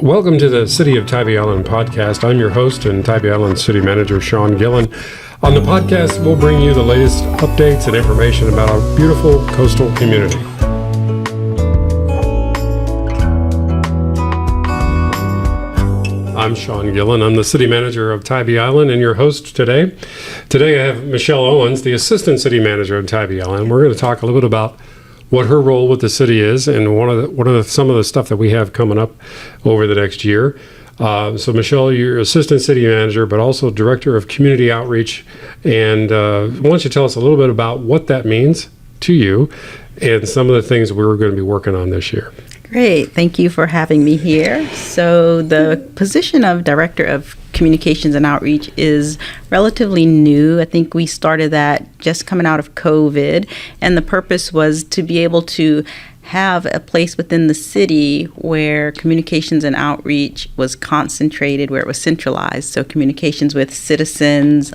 Welcome to the City of Tybee Island podcast. I'm your host and Tybee Island City Manager Sean Gillen. On the podcast, we'll bring you the latest updates and information about our beautiful coastal community. I'm Sean Gillen. I'm the City Manager of Tybee Island and your host today. Today I have Michelle Owens, the Assistant City Manager of Tybee Island. We're going to talk a little bit about what her role with the city is, and some of the stuff that we have coming up over the next year. So Michelle, you're Assistant City Manager, but also Director of Community Outreach. And why don't you tell us a little bit about what that means to you and some of the things we're going to be working on this year. Great. Thank you for having me here. So the position of Director of Communications and Outreach is relatively new. I think we started that just coming out of COVID, and the purpose was to be able to have a place within the city where communications and outreach was concentrated, where it was centralized. So communications with citizens,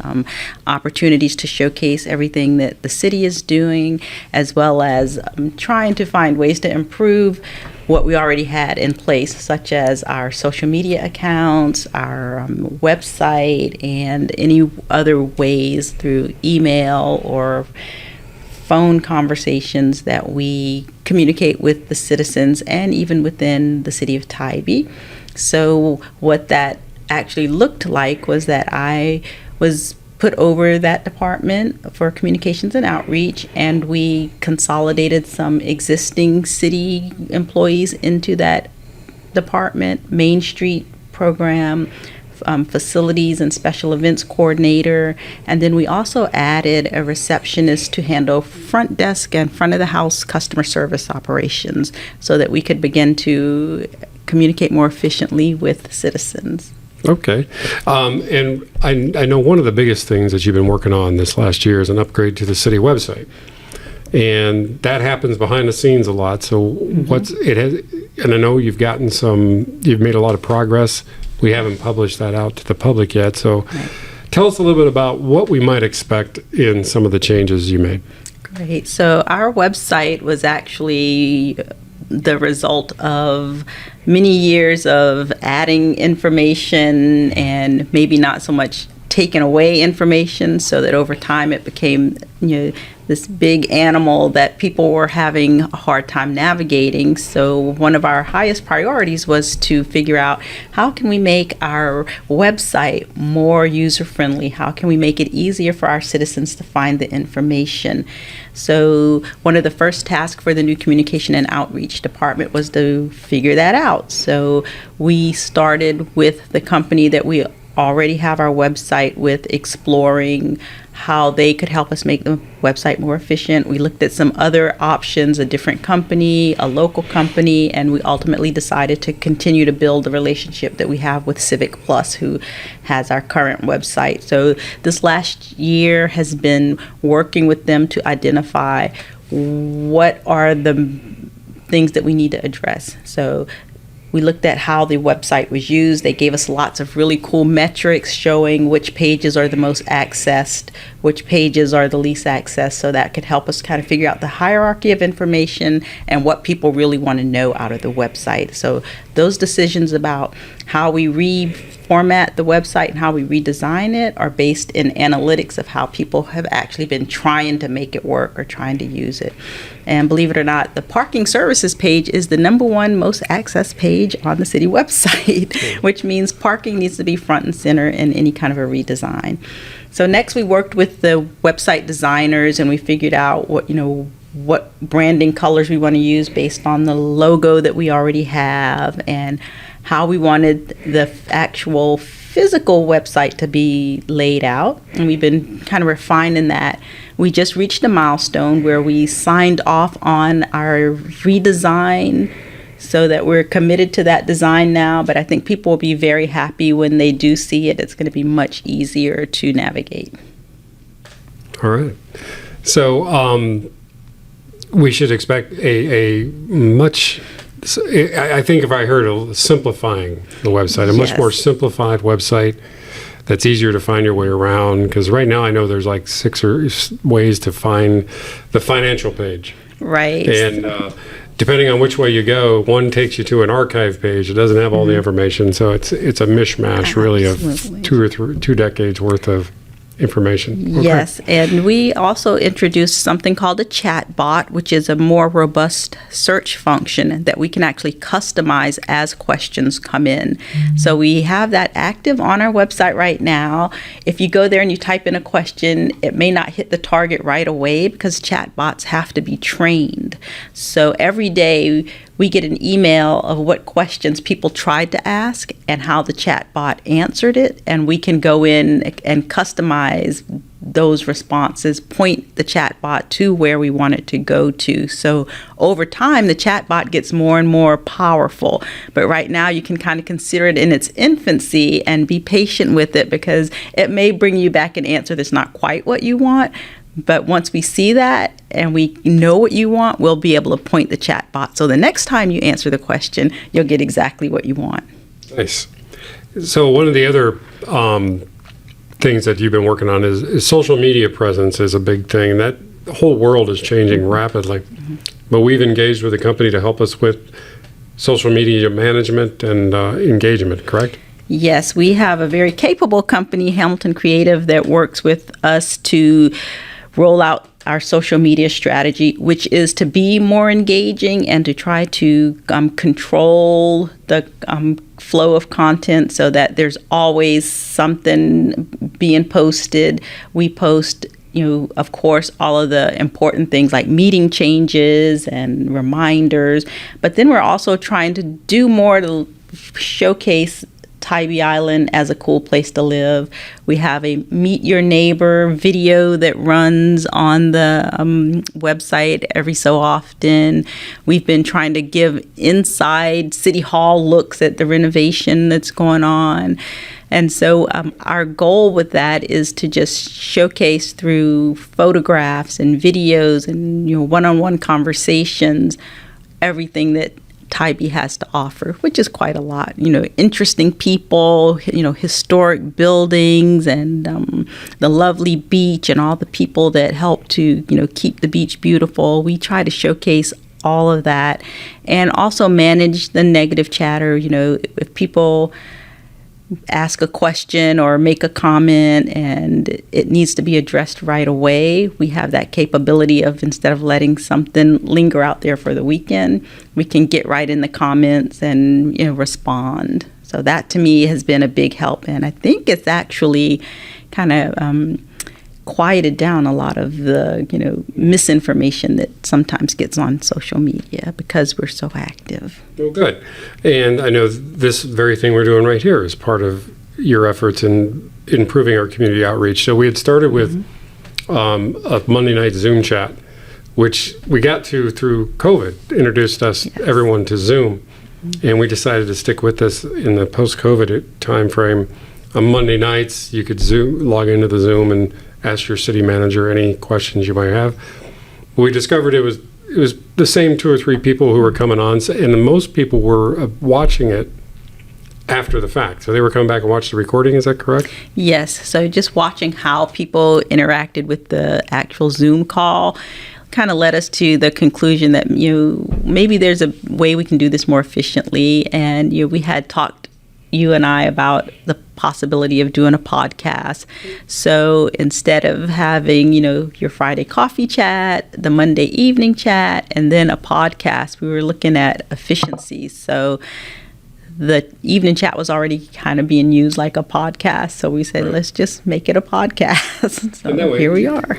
opportunities to showcase everything that the city is doing, as well as trying to find ways to improve what we already had in place, such as our social media accounts, our website, and any other ways through email or phone conversations that we communicate with the citizens and even within the city of Tybee. So what that actually looked like was that I was put over that department for communications and outreach, and we consolidated some existing city employees into that department: Main Street program, facilities and special events coordinator, and then we also added a receptionist to handle front desk and front of the house customer service operations so that we could begin to communicate more efficiently with citizens. Okay. And I know one of the biggest things that you've been working on this last year is an upgrade to the city website. And that happens behind the scenes a lot. So and I know you've made a lot of progress. We haven't published that out to the public yet. So Tell us a little bit about what we might expect in some of the changes you made. Great. So our website was actually the result of many years of adding information and maybe not so much taking away information, so that over time it became this big animal that people were having a hard time navigating. So one of our highest priorities was to figure out, how can we make our website more user-friendly? How can we make it easier for our citizens to find the information? So one of the first tasks for the new communication and outreach department was to figure that out. So we started with the company that we already have our website with, exploring how they could help us make the website more efficient. We looked at some other options, a different company, a local company, and we ultimately decided to continue to build the relationship that we have with Civic Plus, who has our current website. So this last year has been working with them to identify what are the things that we need to address. So we looked at how the website was used. They gave us lots of really cool metrics showing which pages are the most accessed, which pages are the least accessed, so that could help us kind of figure out the hierarchy of information and what people really want to know out of the website. So those decisions about how we reformat the website and how we redesign it are based in analytics of how people have actually been trying to make it work or trying to use it. And believe it or not, the parking services page is the #1 most accessed page on the city website, which means parking needs to be front and center in any kind of a redesign. So next we worked with the website designers, and we figured out what branding colors we want to use based on the logo that we already have, and how we wanted the actual physical website to be laid out. And we've been kind of refining that. We just reached a milestone where we signed off on our redesign, so that we're committed to that design now. But I think people will be very happy when they do see it. It's going to be much easier to navigate. All right. So we should expect a much, I think if I heard simplifying the website, a much more simplified website that's easier to find your way around. Because right now I know there's like 6 ways to find the financial page. Right. And depending on which way you go, one takes you to an archive page. It doesn't have all the information, so it's a mishmash, really, of Absolutely. 2 decades worth of information. Okay. Yes, and we also introduced something called a chat bot, which is a more robust search function that we can actually customize as questions come in. So we have that active on our website right now. If you go there and you type in a question, it may not hit the target right away because chat bots have to be trained. So every day we get an email of what questions people tried to ask and how the chat bot answered it, and we can go in and customize those responses, point the chat bot to where we want it to go to. So over time, the chat bot gets more and more powerful. But right now, you can kind of consider it in its infancy and be patient with it, because it may bring you back an answer that's not quite what you want. But once we see that and we know what you want, we'll be able to point the chat bot. So the next time you answer the question, you'll get exactly what you want. Nice. So one of the other things that you've been working on is social media presence is a big thing. That whole world is changing rapidly. But we've engaged with a company to help us with social media management and engagement, correct? Yes, we have a very capable company, Hamilton Creative, that works with us to roll out our social media strategy, which is to be more engaging and to try to control the flow of content so that there's always something being posted. We post, of course, all of the important things like meeting changes and reminders, but then we're also trying to do more to showcase Tybee Island as a cool place to live. We have a Meet Your Neighbor video that runs on the website every so often. We've been trying to give inside City Hall looks at the renovation that's going on. And so our goal with that is to just showcase through photographs and videos and one-on-one conversations everything that Tybee has to offer, which is quite a lot. Interesting people, historic buildings, and the lovely beach, and all the people that help to, keep the beach beautiful. We try to showcase all of that, and also manage the negative chatter. If people ask a question or make a comment and it needs to be addressed right away, we have that capability of, instead of letting something linger out there for the weekend, we can get right in the comments and respond. So that to me has been a big help, and I think it's actually kind of quieted down a lot of the misinformation that sometimes gets on social media because we're so active. Well, good. And I know this very thing we're doing right here is part of your efforts in improving our community outreach. So we had started with a Monday night Zoom chat, which we got to through COVID, introduced us, everyone, to Zoom. And we decided to stick with this in the post-COVID time frame. On Monday nights, you could log into the Zoom and ask your city manager any questions you might have. We discovered it was the same 2 or 3 people who were coming on, and most people were watching it after the fact. So they were coming back and watched the recording, is that correct? Yes, so just watching how people interacted with the actual Zoom call kind of led us to the conclusion that maybe there's a way we can do this more efficiently. And we had talked, you and I, about the possibility of doing a podcast. So instead of having, your Friday coffee chat, the Monday evening chat, and then a podcast, we were looking at efficiencies. So the evening chat was already kind of being used like a podcast. So we said, let's just make it a podcast. So here we are.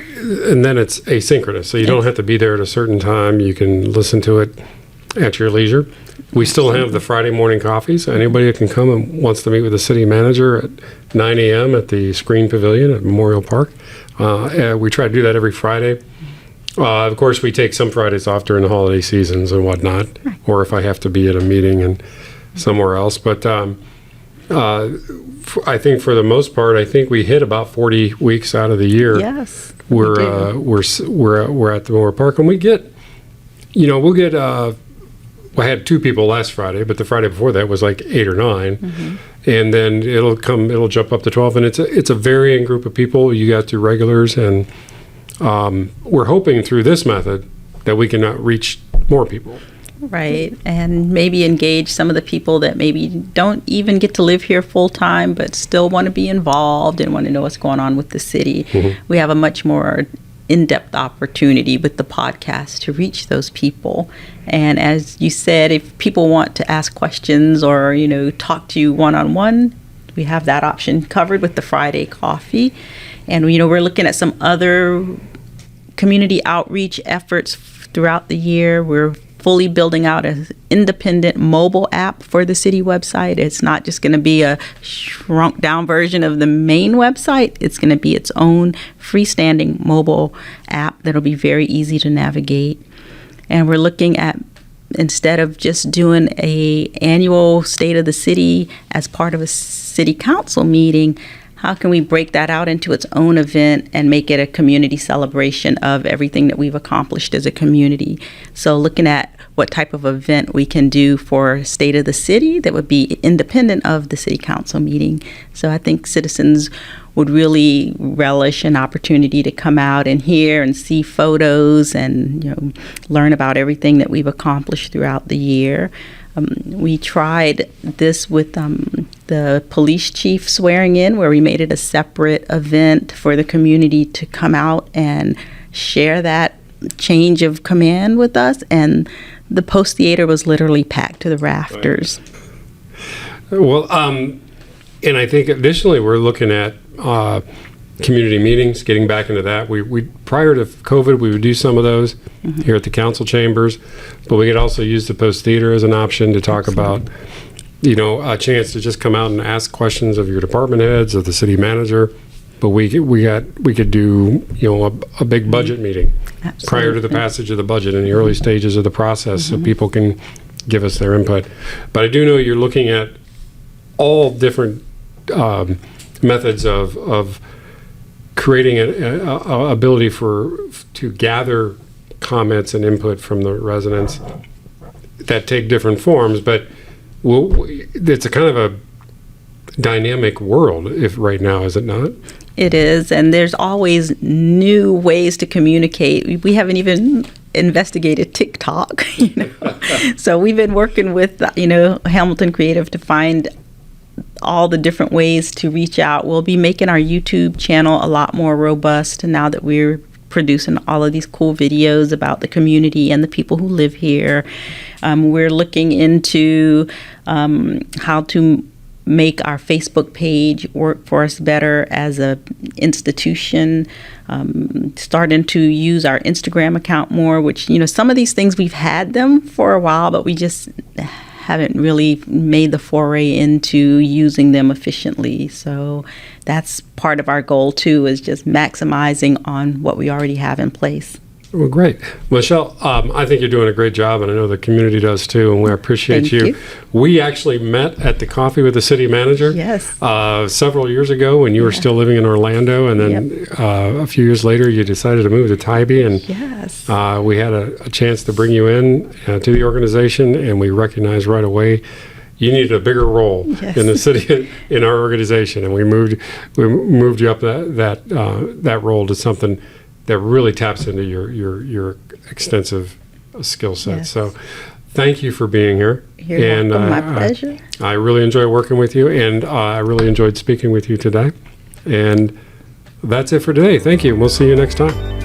And then it's asynchronous. So you don't have to be there at a certain time. You can listen to it at your leisure. We still have the Friday morning coffee, so anybody that can come and wants to meet with the city manager at 9 a.m. at the Screen Pavilion at Memorial Park. We try to do that every Friday. Of course, we take some Fridays off during the holiday seasons and whatnot, or if I have to be at a meeting and somewhere else. But I think for the most part, I think we hit about 40 weeks out of the year. Yes, we're at the Memorial Park, and we get, we'll get. I had 2 people last Friday, but the Friday before that was like 8 or 9, and then it'll jump up to 12, and it's a varying group of people. You got your regulars, and we're hoping through this method that we can reach more people. Right. And maybe engage some of the people that maybe don't even get to live here full time, but still want to be involved and want to know what's going on with the city. We have a much more in-depth opportunity with the podcast to reach those people. And as you said, if people want to ask questions or, talk to you one-on-one, we have that option covered with the Friday coffee. And, we're looking at some other community outreach efforts throughout the year. We're fully building out an independent mobile app for the city website. It's not just going to be a shrunk down version of the main website. It's going to be its own freestanding mobile app that'll be very easy to navigate. And we're looking at, instead of just doing a annual State of the City as part of a city council meeting, how can we break that out into its own event and make it a community celebration of everything that we've accomplished as a community? So looking at what type of event we can do for State of the City that would be independent of the city council meeting. So I think citizens would really relish an opportunity to come out and hear and see photos and learn about everything that we've accomplished throughout the year. We tried this with the police chief swearing in, where we made it a separate event for the community to come out and share that change of command with us. And the Post Theater was literally packed to the rafters. Well, and I think additionally we're looking at community meetings, getting back into that. We prior to COVID, we would do some of those here at the council chambers, but we could also use the Post Theater as an option to talk about, a chance to just come out and ask questions of your department heads, of the city manager. But we could do a big budget meeting prior to the passage of the budget in the early stages of the process, so people can give us their input. But I do know you're looking at all different methods of creating an ability to gather comments and input from the residents that take different forms, but it's a kind of a dynamic world right now, is it not? It is, and there's always new ways to communicate. We haven't even investigated TikTok, So we've been working with, Hamilton Creative to find all the different ways to reach out. We'll be making our YouTube channel a lot more robust now that we're producing all of these cool videos about the community and the people who live here. We're looking into how to make our Facebook page work for us better as a institution, starting to use our Instagram account more, which, some of these things we've had them for a while, but we just haven't really made the foray into using them efficiently. So that's part of our goal too, is just maximizing on what we already have in place. Well, great. Michelle, I think you're doing a great job, and I know the community does too, and we appreciate Thank you. We actually met at the Coffee with the City Manager several years ago when you were still living in Orlando, and then a few years later you decided to move to Tybee, and we had a chance to bring you in to the organization, and we recognized right away you needed a bigger role in the city, in our organization, and we moved you up that role to something that really taps into your extensive skill set. Yes. So thank you for being here. You're welcome. My pleasure. I really enjoy working with you, and I really enjoyed speaking with you today. And that's it for today. Thank you. We'll see you next time.